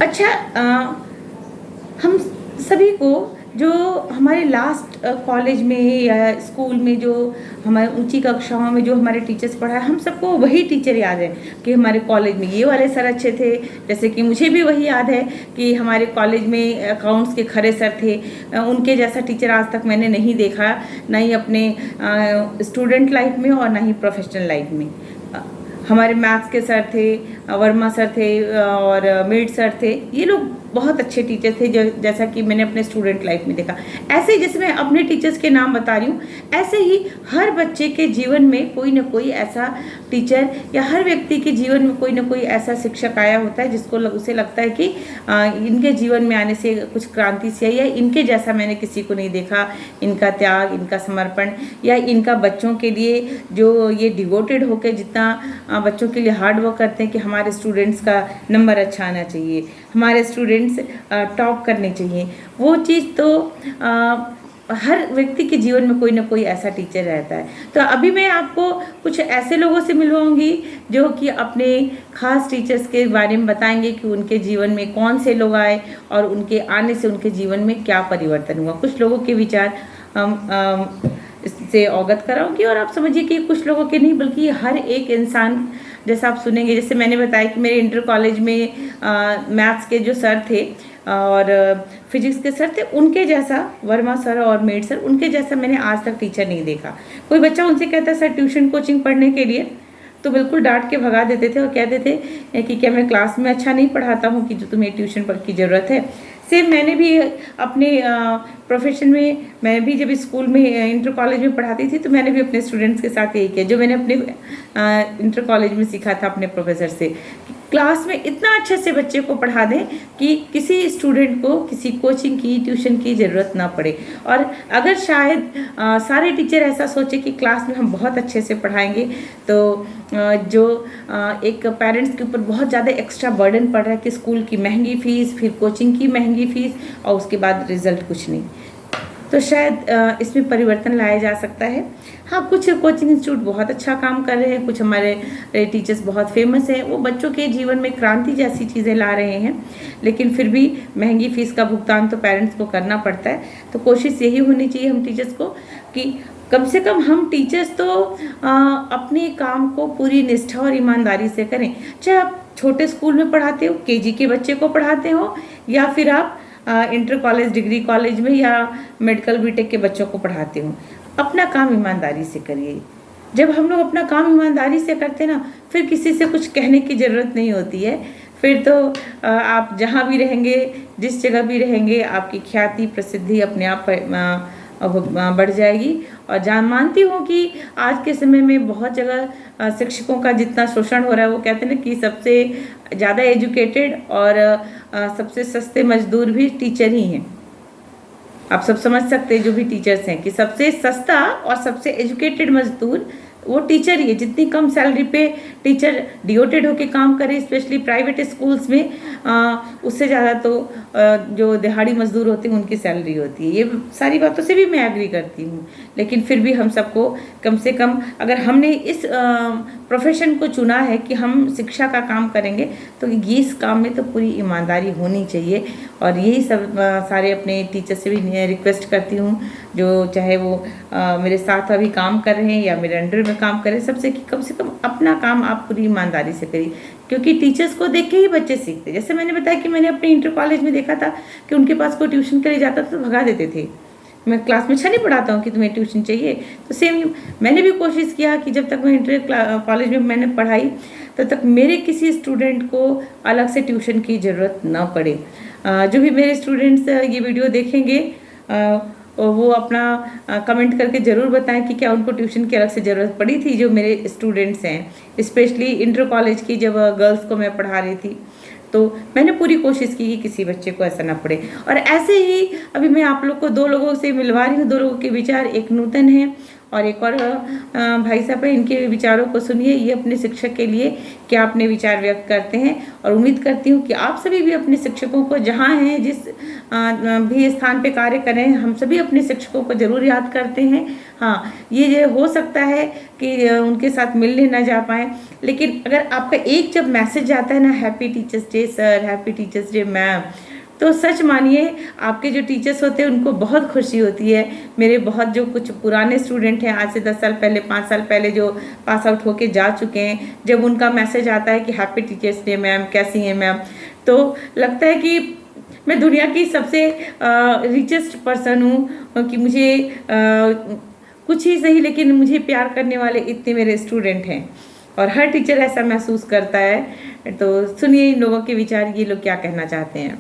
अच्छा, हम सभी को जो हमारे लास्ट कॉलेज में या स्कूल में जो हमारे ऊंची कक्षाओं में जो हमारे टीचर्स पढ़ाए, हम सबको वही टीचर याद है कि हमारे कॉलेज में ये वाले सर अच्छे थे। जैसे कि मुझे भी वही याद है कि हमारे कॉलेज में अकाउंट्स के खरे सर थे। उनके जैसा टीचर आज तक मैंने नहीं देखा, ना ही अपने स्टूडेंट लाइफ में और ना ही प्रोफेशनल लाइफ में। हमारे मैथ्स के सर थे, वर्मा सर थे और मेड सर थे। ये लोग बहुत अच्छे टीचर थे, जैसा कि मैंने अपने स्टूडेंट लाइफ में देखा। ऐसे ही जैसे मैं अपने टीचर्स के नाम बता रही हूँ, ऐसे ही हर बच्चे के जीवन में कोई ना कोई ऐसा टीचर या हर व्यक्ति के जीवन में कोई ना कोई ऐसा शिक्षक आया होता है जिसको उसे लगता है कि इनके जीवन में आने से कुछ क्रांति से आई है। इनके जैसा मैंने किसी को नहीं देखा। इनका त्याग, इनका समर्पण या इनका बच्चों के लिए जो ये डिवोटेड होकर जितना बच्चों के लिए हार्ड वर्क करते हैं कि हमारे स्टूडेंट्स का नंबर अच्छा आना चाहिए, हमारे स्टूडेंट्स टॉप करने चाहिए, वो चीज़ तो हर व्यक्ति के जीवन में कोई ना कोई ऐसा टीचर रहता है। तो अभी मैं आपको कुछ ऐसे लोगों से मिलवाऊंगी जो कि अपने खास टीचर्स के बारे में बताएंगे कि उनके जीवन में कौन से लोग आए और उनके आने से उनके जीवन में क्या परिवर्तन हुआ। कुछ लोगों के विचार इससे अवगत कराऊंगी और आप समझिए कि कुछ लोगों के नहीं बल्कि हर एक इंसान, जैसा आप सुनेंगे। जैसे मैंने बताया कि मेरे इंटर कॉलेज में मैथ्स के जो सर थे और फिजिक्स के सर थे, उनके जैसा वर्मा सर और मेड सर, उनके जैसा मैंने आज तक टीचर नहीं देखा। कोई बच्चा उनसे कहता सर ट्यूशन कोचिंग पढ़ने के लिए, तो बिल्कुल डांट के भगा देते थे और कहते थे कि क्या मैं क्लास में अच्छा नहीं पढ़ाता हूँ कि जो तुम्हें ट्यूशन की ज़रूरत है। सेम मैंने भी अपने प्रोफेशन में, मैं भी जब स्कूल में इंटर कॉलेज में पढ़ाती थी तो मैंने भी अपने स्टूडेंट्स के साथ यही किया जो मैंने अपने इंटर कॉलेज में सीखा था अपने प्रोफेसर से। क्लास में इतना अच्छे से बच्चे को पढ़ा दें कि किसी स्टूडेंट को किसी कोचिंग की, ट्यूशन की ज़रूरत ना पड़े। और अगर शायद सारे टीचर ऐसा सोचे कि क्लास में हम बहुत अच्छे से पढ़ाएंगे तो जो एक पेरेंट्स के ऊपर बहुत ज़्यादा एक्स्ट्रा बर्डन पड़ रहा है कि स्कूल की महंगी फ़ीस, फिर कोचिंग की महंगी फ़ीस और उसके बाद रिजल्ट कुछ नहीं, तो शायद इसमें परिवर्तन लाया जा सकता है। हाँ, कुछ कोचिंग इंस्टीट्यूट बहुत अच्छा काम कर रहे हैं, कुछ हमारे टीचर्स बहुत फेमस हैं, वो बच्चों के जीवन में क्रांति जैसी चीज़ें ला रहे हैं। लेकिन फिर भी महंगी फ़ीस का भुगतान तो पेरेंट्स को करना पड़ता है। तो कोशिश यही होनी चाहिए हम टीचर्स को कि कम से कम हम टीचर्स तो अपने काम को पूरी निष्ठा और ईमानदारी से करें। चाहे आप छोटे स्कूल में पढ़ाते हो, केजी के बच्चे को पढ़ाते हो, या फिर आप इंटर कॉलेज, डिग्री कॉलेज में या मेडिकल बीटेक के बच्चों को पढ़ाते हो, अपना काम ईमानदारी से करिए। जब हम लोग अपना काम ईमानदारी से करते हैं ना, फिर किसी से कुछ कहने की ज़रूरत नहीं होती है। फिर तो आप जहाँ भी रहेंगे, जिस जगह भी रहेंगे, आपकी ख्याति, प्रसिद्धि अपने आप बढ़ जाएगी। और मानती हूँ कि आज के समय में बहुत जगह शिक्षकों का जितना शोषण हो रहा है, वो कहते हैं ना कि सबसे ज़्यादा एजुकेटेड और सबसे सस्ते मजदूर भी टीचर ही हैं। आप सब समझ सकते हैं जो भी टीचर्स हैं कि सबसे सस्ता और सबसे एजुकेटेड मजदूर वो टीचर ही है। जितनी कम सैलरी पे टीचर डिवोटेड होके काम करे, स्पेशली प्राइवेट स्कूल्स में, उससे ज़्यादा तो जो दिहाड़ी मजदूर होते हैं उनकी सैलरी होती है। ये सारी बातों से भी मैं एग्री करती हूँ। लेकिन फिर भी हम सबको कम से कम, अगर हमने इस प्रोफेशन को चुना है कि हम शिक्षा का काम करेंगे, तो ये इस काम में तो पूरी ईमानदारी होनी चाहिए। और यही सब सारे अपने टीचर से भी रिक्वेस्ट करती हूँ, जो चाहे वो मेरे साथ अभी काम कर रहे हैं या मेरे अंडर में काम कर रहे हैं, सबसे कि कम से कम अपना काम आप पूरी ईमानदारी से करिए। क्योंकि टीचर्स को देख के ही बच्चे सीखते। जैसे मैंने बताया कि मैंने अपने इंटर कॉलेज में देखा था कि उनके पास कोई ट्यूशन के लिए जाता था तो भगा देते थे। मैं क्लास में अच्छा नहीं पढ़ाता हूँ कि तुम्हें ट्यूशन चाहिए। तो सेम मैंने भी कोशिश किया कि जब तक मैं इंटर कॉलेज में मैंने पढ़ाई, तब तक मेरे किसी स्टूडेंट को अलग से ट्यूशन की ज़रूरत ना पड़े। जो भी मेरे स्टूडेंट्स ये वीडियो देखेंगे वो अपना कमेंट करके ज़रूर बताएं कि क्या उनको ट्यूशन की अलग से ज़रूरत पड़ी थी। जो मेरे स्टूडेंट्स हैं, स्पेशली इंटर कॉलेज की जब गर्ल्स को मैं पढ़ा रही थी, तो मैंने पूरी कोशिश की कि किसी बच्चे को ऐसा ना पड़े। और ऐसे ही अभी मैं आप लोग को दो लोगों से मिलवा रही हूँ, दो लोगों के विचार। एक नूतन है और एक और भाई साहब हैं, इनके विचारों को सुनिए, ये अपने शिक्षक के लिए क्या अपने विचार व्यक्त करते हैं। और उम्मीद करती हूँ कि आप सभी भी अपने शिक्षकों को, जहाँ हैं जिस भी स्थान पे कार्य करें, हम सभी अपने शिक्षकों को जरूर याद करते हैं। हाँ, ये हो सकता है कि उनके साथ मिलने ना जा पाएँ, लेकिन अगर आपका एक जब मैसेज आता है ना, happy teachers day sir, happy teachers day ma'am, तो सच मानिए आपके जो टीचर्स होते हैं उनको बहुत खुशी होती है। मेरे बहुत जो कुछ पुराने स्टूडेंट हैं, आज से 10 साल पहले, 5 साल पहले जो पास आउट होके जा चुके हैं, जब उनका मैसेज आता है कि हैप्पी टीचर्स डे मैम, कैसी हैं मैम, तो लगता है कि मैं दुनिया की सबसे रिचेस्ट पर्सन हूँ, कि मुझे कुछ ही सही लेकिन मुझे प्यार करने वाले इतने मेरे स्टूडेंट हैं। और हर टीचर ऐसा महसूस करता है। तो सुनिए इन लोगों के विचार, ये लोग क्या कहना चाहते हैं।